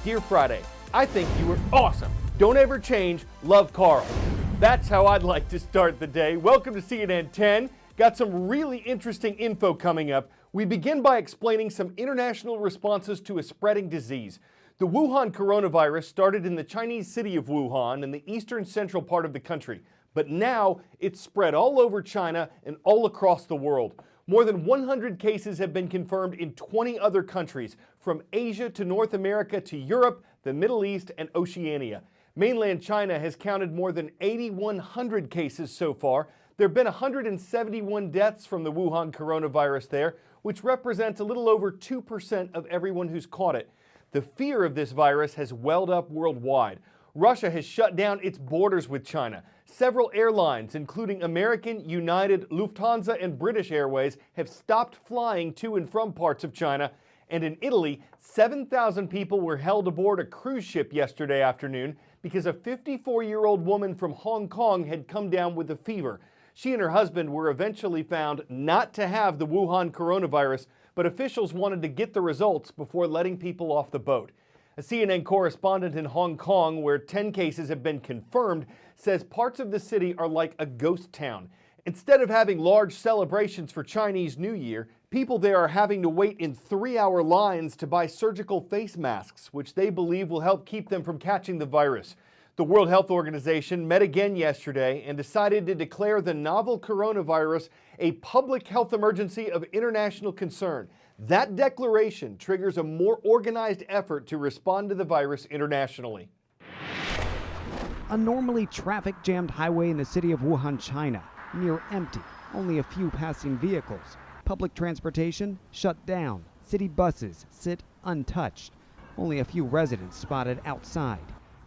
Dear Friday, I think you were awesome. Don't ever change. Love, Carl. That's how I'd like to start the day. Welcome to CNN 10. Got some really interesting info coming up. We begin by explaining some international responses to a spreading disease. The Wuhan coronavirus started in the Chinese city of Wuhan in the eastern central part of the country. But now it's spread all over China and all across the world. More than 100 cases have been confirmed in 20 other countries, from Asia to North America to Europe, the Middle East, and Oceania. Mainland China has counted more than 8,100 cases so far. There have been 171 deaths from the Wuhan coronavirus there, which represents a little over 2% of everyone who's caught it. The fear of this virus has welled up worldwide. Russia has shut down its borders with China. Several airlines, including American, United, Lufthansa, and British Airways, have stopped flying to and from parts of China. And in Italy, 7,000 people were held aboard a cruise ship yesterday afternoon because a 54-year-old woman from Hong Kong had come down with a fever. She and her husband were eventually found not to have the Wuhan coronavirus, but officials wanted to get the results before letting people off the boat. A CNN correspondent in Hong Kong, where 10 cases have been confirmed, says parts of the city are like a ghost town. Instead of having large celebrations for Chinese New Year, people there are having to wait in 3-hour lines to buy surgical face masks, which they believe will help keep them from catching the virus. The World Health Organization met again yesterday and decided to declare the novel coronavirus a public health emergency of international concern. That declaration triggers a more organized effort to respond to the virus internationally. A normally traffic-jammed highway in the city of Wuhan, China, near empty, only a few passing vehicles. Public transportation shut down. City buses sit untouched. Only a few residents spotted outside.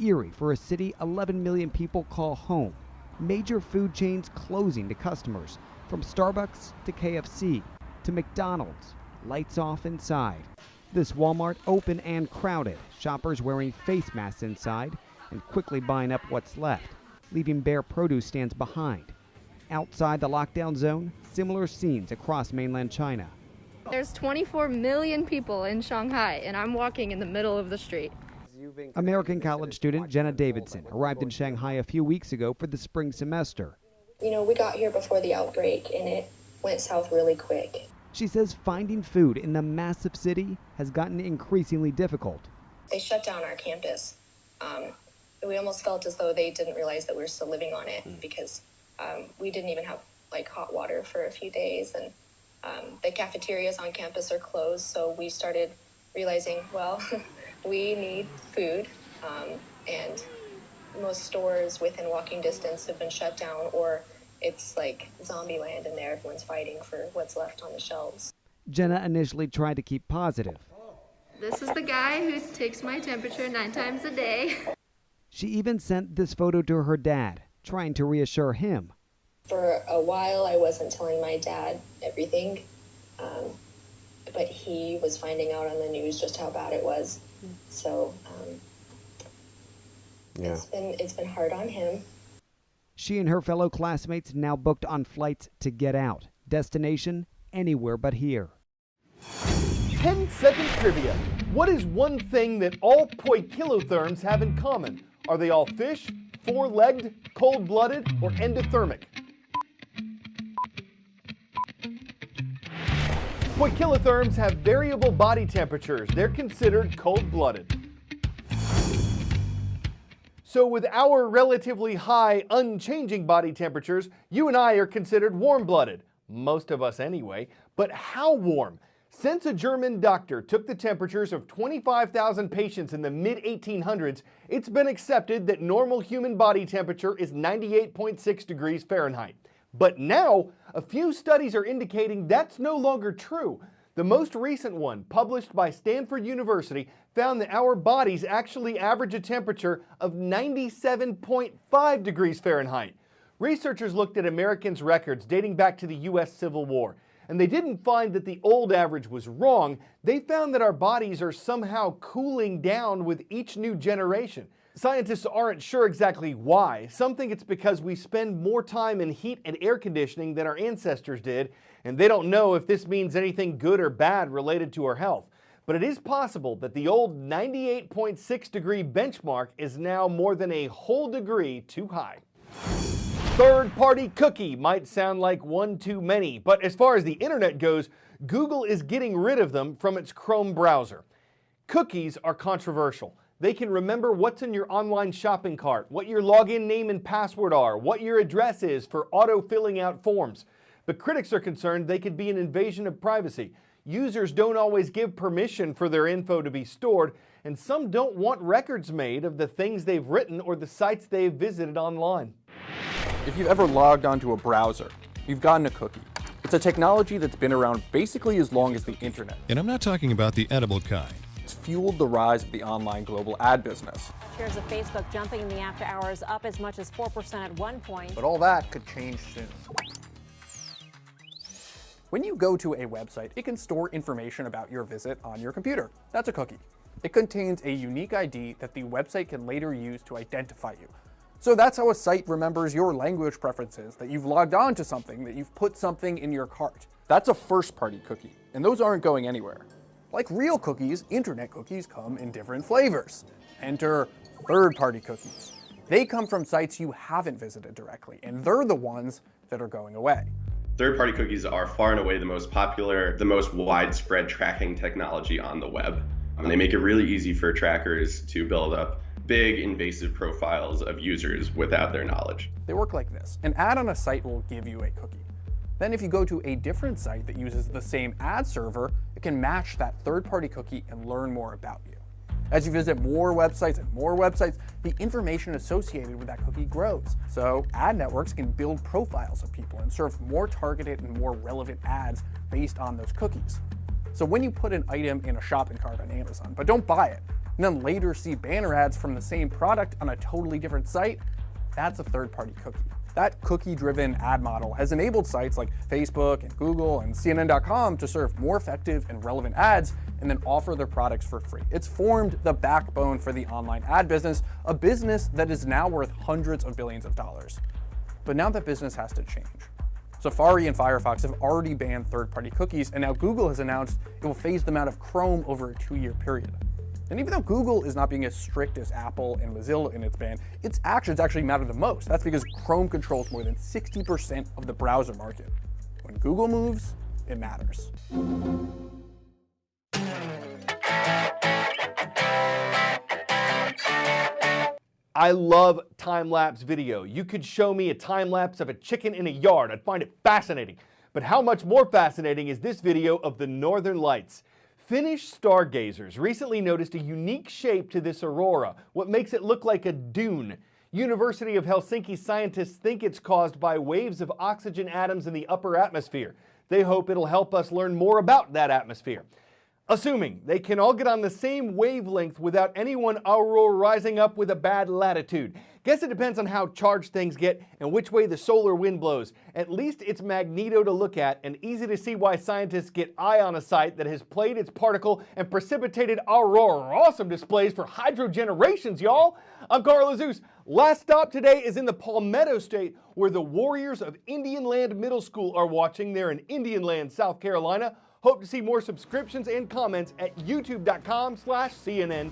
Eerie for a city 11 million people call home. Major food chains closing to customers, from Starbucks to KFC to McDonald's. Lights off inside. This Walmart open and crowded. Shoppers wearing face masks inside and quickly buying up what's left, leaving bare produce stands behind. Outside the lockdown zone, similar scenes across mainland China. There's 24 million people in Shanghai, and I'm walking in the middle of the street. American college student Jenna Davidson arrived in Shanghai a few weeks ago for the spring semester. You know, we got here before the outbreak, and it went south really quick. She says finding food in the massive city has gotten increasingly difficult. They shut down our campus. We almost felt as though they didn't realize that we were still living on it because we didn't even have like hot water for a few days, and the cafeterias on campus are closed. So we started realizing, well, we need food, and most stores within walking distance have been shut down, or it's like zombie land in there. Everyone's fighting for what's left on the shelves. Jenna initially tried to keep positive. This is the guy who takes my temperature 9 times a day. She even sent this photo to her dad, trying to reassure him. For a while, I wasn't telling my dad everything, but he was finding out on the news just how bad it was. So it's been hard on him. She and her fellow classmates now booked on flights to get out. Destination anywhere but here. 10-second trivia. What is one thing that all poikilotherms have in common? Are they all fish, four-legged, cold-blooded, or endothermic? Poikilotherms have variable body temperatures. They're considered cold-blooded. So with our relatively high, unchanging body temperatures, you and I are considered warm-blooded. Most of us anyway. But how warm? Since a German doctor took the temperatures of 25,000 patients in the mid-1800s, it's been accepted that normal human body temperature is 98.6 degrees Fahrenheit. But now, a few studies are indicating that's no longer true. The most recent one, published by Stanford University, found that our bodies actually average a temperature of 97.5 degrees Fahrenheit. Researchers looked at Americans' records dating back to the U.S. Civil War, and they didn't find that the old average was wrong. They found that our bodies are somehow cooling down with each new generation. Scientists aren't sure exactly why. Some think it's because we spend more time in heat and air conditioning than our ancestors did, and they don't know if this means anything good or bad related to our health. but it is possible that the old 98.6 degree benchmark is now more than a whole degree too high. Third-party cookie might sound like one too many, but as far as the internet goes, Google is getting rid of them from its Chrome browser. Cookies are controversial. They can remember what's in your online shopping cart, what your login name and password are, what your address is for auto-filling out forms. But critics are concerned they could be an invasion of privacy. Users don't always give permission for their info to be stored, and some don't want records made of the things they've written or the sites they've visited online. If you've ever logged onto a browser, you've gotten a cookie. It's a technology that's been around basically as long as the internet. And I'm not talking about the edible kind. It's fueled the rise of the online global ad business. Shares of Facebook jumping in the after hours, up as much as 4% at one point. But all that could change soon. When you go to a website, it can store information about your visit on your computer. That's a cookie. It contains a unique ID that the website can later use to identify you. So that's how a site remembers your language preferences, that you've logged on to something, that you've put something in your cart. That's a first-party cookie, and those aren't going anywhere. Like real cookies, internet cookies come in different flavors. Enter third-party cookies. They come from sites you haven't visited directly, and they're the ones that are going away. Third-party cookies are far and away the most popular, the most widespread tracking technology on the web. And they make it really easy for trackers to build up big invasive profiles of users without their knowledge. They work like this. An ad on a site will give you a cookie. Then if you go to a different site that uses the same ad server, it can match that third-party cookie and learn more about you. As you visit more websites and more websites, the information associated with that cookie grows. So ad networks can build profiles of people and serve more targeted and more relevant ads based on those cookies. So when you put an item in a shopping cart on Amazon, but don't buy it, and then later see banner ads from the same product on a totally different site, that's a third-party cookie. That cookie-driven ad model has enabled sites like Facebook and Google and CNN.com to serve more effective and relevant ads and then offer their products for free. It's formed the backbone for the online ad business, a business that is now worth hundreds of billions of dollars. But now that business has to change. Safari and Firefox have already banned third-party cookies, and now Google has announced it will phase them out of Chrome over a 2-year period. And even though Google is not being as strict as Apple and Mozilla in its ban, its actions actually matter the most. That's because Chrome controls more than 60% of the browser market. When Google moves, it matters. I love time-lapse video. You could show me a time-lapse of a chicken in a yard. I'd find it fascinating. But how much more fascinating is this video of the Northern Lights? Finnish stargazers recently noticed a unique shape to this aurora, what makes it look like a dune. University of Helsinki scientists think it's caused by waves of oxygen atoms in the upper atmosphere. They hope it'll help us learn more about that atmosphere. Assuming they can all get on the same wavelength without anyone aurorizing up with a bad latitude. Guess it depends on how charged things get and which way the solar wind blows. At least it's magneto to look at and easy to see why scientists get eye on a site that has played its particle and precipitated aurora. Awesome displays for hydro generations, y'all. I'm Carl Zeus. Last stop today is in the Palmetto State, where the Warriors of Indian Land Middle School are watching. They're in Indian Land, South Carolina. Hope to see more subscriptions and comments at youtube.com/CNN